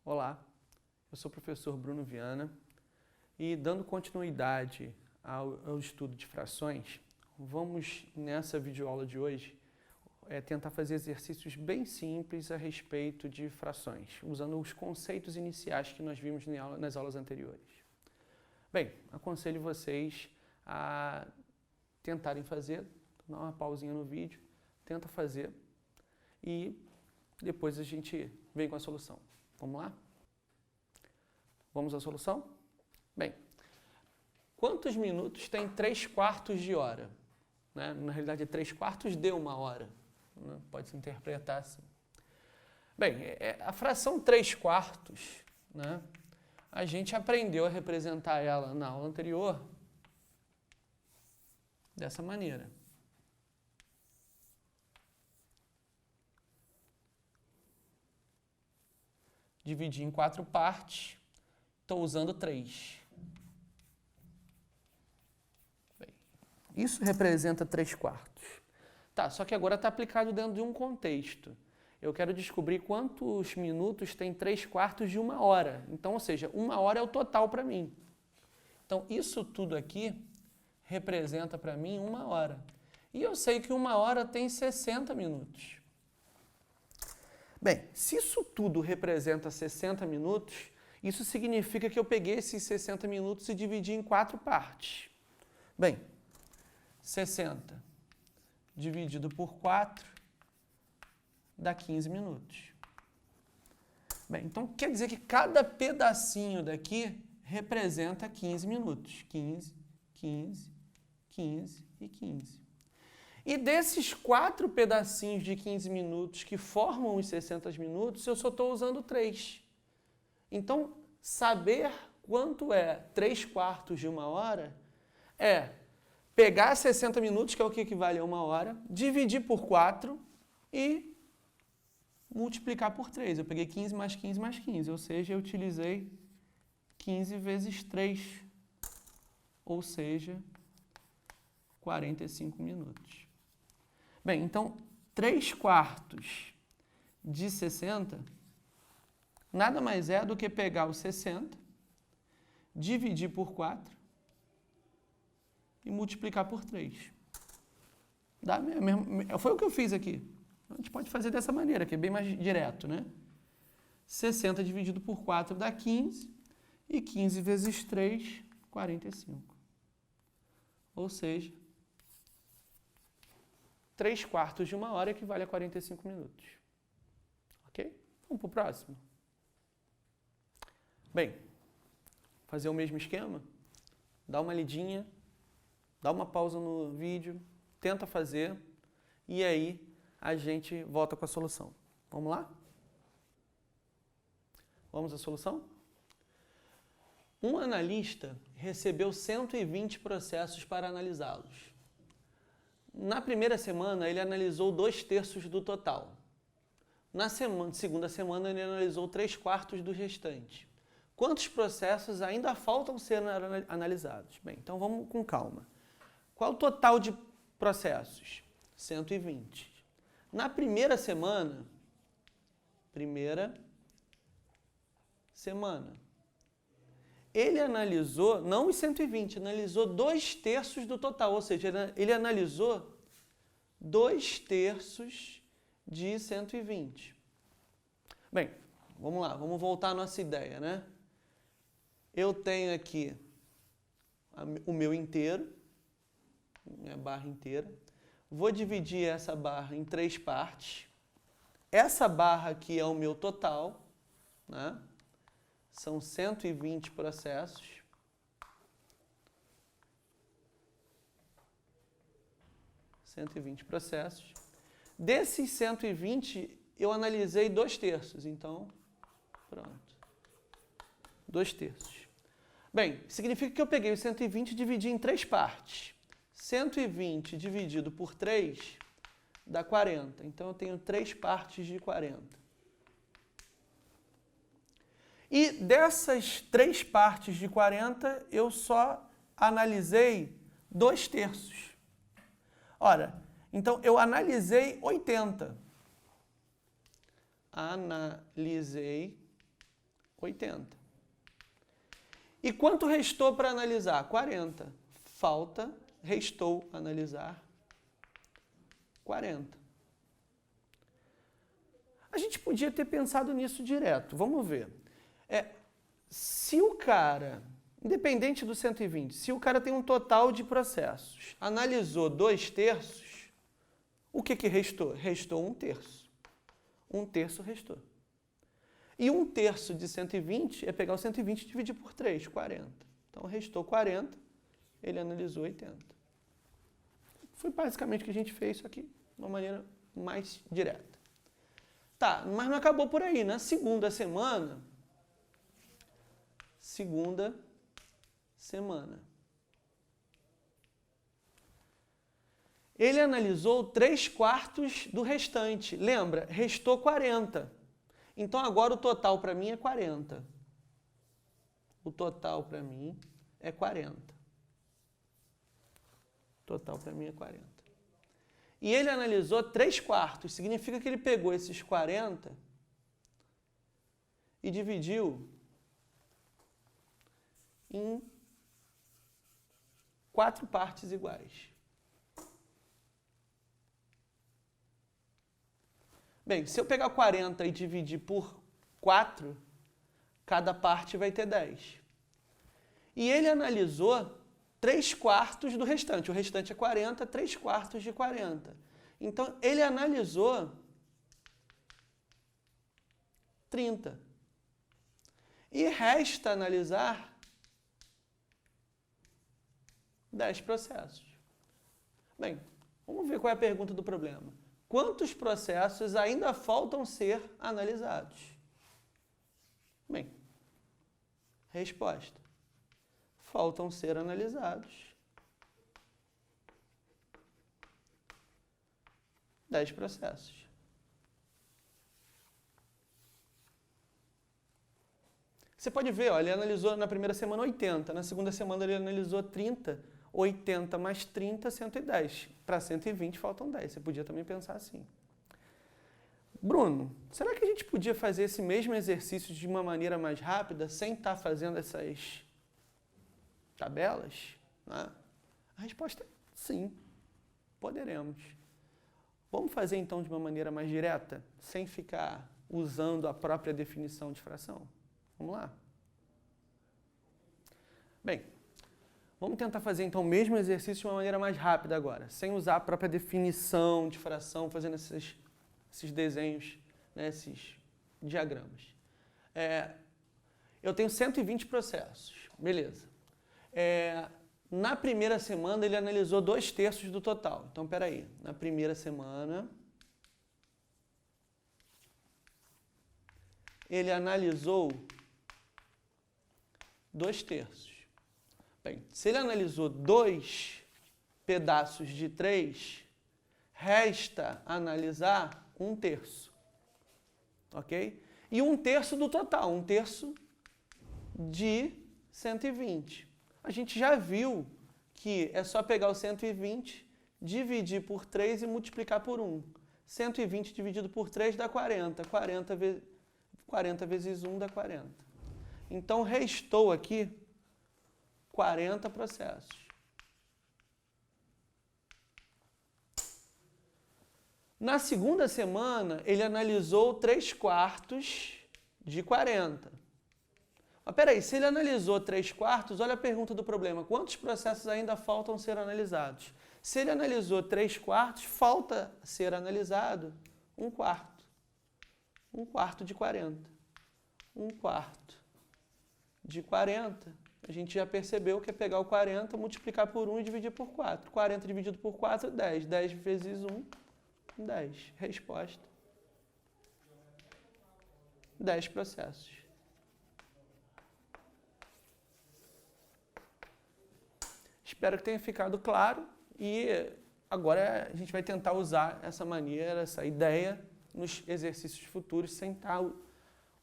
Olá, eu sou o professor Bruno Viana e, dando continuidade ao estudo de frações, vamos, nessa videoaula de hoje, tentar fazer exercícios bem simples a respeito de frações, usando os conceitos iniciais que nós vimos nas aulas anteriores. Bem, aconselho vocês a tentarem fazer, dar uma pausinha no vídeo, tenta fazer e depois a gente vem com a solução. Vamos lá? Vamos à solução? Bem, quantos minutos tem 3/4 de hora? Né? Na realidade é 3/4 de uma hora. Né? Pode se interpretar assim. Bem, a fração 3/4, né? A gente aprendeu a representar ela na aula anterior dessa maneira. Dividir em 4 partes, estou usando 3. Bem, isso representa 3/4. Tá, só que agora está aplicado dentro de um contexto. Eu quero descobrir quantos minutos tem 3/4 de uma hora. Então, ou seja, uma hora é o total para mim. Então, isso tudo aqui representa para mim uma hora. E eu sei que uma hora tem 60 minutos. Bem, se isso tudo representa 60 minutos, isso significa que eu peguei esses 60 minutos e dividi em 4 partes. Bem, 60 dividido por 4 dá 15 minutos. Bem, então quer dizer que cada pedacinho daqui representa 15 minutos. 15, 15, 15 e 15. E desses 4 pedacinhos de 15 minutos que formam os 60 minutos, eu só estou usando 3. Então, saber quanto é 3/4 de uma hora é pegar 60 minutos, que é o que equivale a uma hora, dividir por 4 e multiplicar por 3. Eu peguei 15 mais 15 mais 15, ou seja, eu utilizei 15 vezes 3, ou seja, 45 minutos. Bem, então, 3/4 de 60 nada mais é do que pegar os 60, dividir por 4 e multiplicar por 3. Dá mesmo, foi o que eu fiz aqui. A gente pode fazer dessa maneira, que é bem mais direto, né? 60 dividido por 4 dá 15, e 15 vezes 3, 45. Ou seja, 3/4 de uma hora equivale a 45 minutos. Ok? Vamos para o próximo. Bem, fazer o mesmo esquema, dá uma lidinha, dá uma pausa no vídeo, tenta fazer e aí a gente volta com a solução. Vamos lá? Vamos à solução? Um analista recebeu 120 processos para analisá-los. Na primeira semana, ele analisou 2/3 do total. Na segunda semana, ele analisou 3/4 do restante. Quantos processos ainda faltam ser analisados? Bem, então vamos com calma. Qual o total de processos? 120. Na primeira semana, ele analisou, não os 120, analisou 2/3 do total, ou seja, ele analisou 2/3 de 120. Bem, vamos lá, vamos voltar à nossa ideia, né? Eu tenho aqui o meu inteiro, minha barra inteira. Vou dividir essa barra em 3 partes. Essa barra aqui é o meu total, né? São 120 processos. Desses 120, eu analisei 2/3. Então, pronto. 2/3. Bem, significa que eu peguei os 120 e dividi em 3 partes. 120 dividido por 3 dá 40. Então, eu tenho 3 partes de 40. E dessas 3 partes de 40, eu só analisei 2/3. Ora, então eu analisei 80. Analisei 80. E quanto restou para analisar? 40. Falta, restou analisar 40. A gente podia ter pensado nisso direto. Vamos ver. Se o cara, independente do 120, se o cara tem um total de processos, analisou 2/3, o que restou? Restou 1/3. 1/3 restou. E 1/3 de 120 é pegar o 120 e dividir por 3, 40. Então, restou 40, ele analisou 80. Foi basicamente o que a gente fez, isso aqui, de uma maneira mais direta. Tá, mas não acabou por aí. Na segunda semana, ele analisou 3/4 do restante. Lembra? Restou 40. Então, agora o total para mim é 40. O total para mim é 40. Total para mim é 40. E ele analisou 3/4. Significa que ele pegou esses 40 e dividiu em 4 partes iguais. Bem, se eu pegar 40 e dividir por 4, cada parte vai ter 10. E ele analisou 3/4 do restante. O restante é 40, 3/4 de 40. Então, ele analisou 30. E resta analisar 10 processos. Bem, vamos ver qual é a pergunta do problema. Quantos processos ainda faltam ser analisados? Bem, resposta. Faltam ser analisados 10 processos. Você pode ver, ó, ele analisou na primeira semana 80, na segunda semana ele analisou 30, 80 mais 30, 110. Para 120 faltam 10. Você podia também pensar assim. Bruno, será que a gente podia fazer esse mesmo exercício de uma maneira mais rápida, sem estar fazendo essas tabelas? Né? A resposta é sim, poderemos. Vamos fazer então de uma maneira mais direta, sem ficar usando a própria definição de fração? Vamos lá? Bem, vamos tentar fazer então o mesmo exercício de uma maneira mais rápida agora, sem usar a própria definição de fração, fazendo esses desenhos, né, esses diagramas. Eu tenho 120 processos, beleza. Na primeira semana ele analisou 2/3 do total. Então, peraí, na primeira semana ele analisou 2/3. Bem, se ele analisou 2 pedaços de 3, resta analisar 1/3. Ok? E 1/3 do total, 1/3 de 120. A gente já viu que é só pegar o 120, dividir por 3 e multiplicar por 1. 120 dividido por 3 dá 40. 40 vezes 1 dá 40. Então, restou aqui 40 processos. Na segunda semana, ele analisou 3/4 de 40. Mas peraí, se ele analisou 3/4, olha a pergunta do problema. Quantos processos ainda faltam ser analisados? Se ele analisou 3/4, falta ser analisado 1/4. 1/4 de 40. 1/4 de 40. A gente já percebeu que é pegar o 40, multiplicar por 1 e dividir por 4. 40 dividido por 4, 10. 10 vezes 1, 10. Resposta: 10 processos. Espero que tenha ficado claro e agora a gente vai tentar usar essa maneira, essa ideia nos exercícios futuros sem estar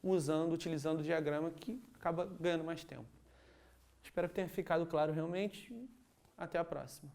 utilizando o diagrama, que acaba ganhando mais tempo. Espero que tenha ficado claro realmente. Até a próxima.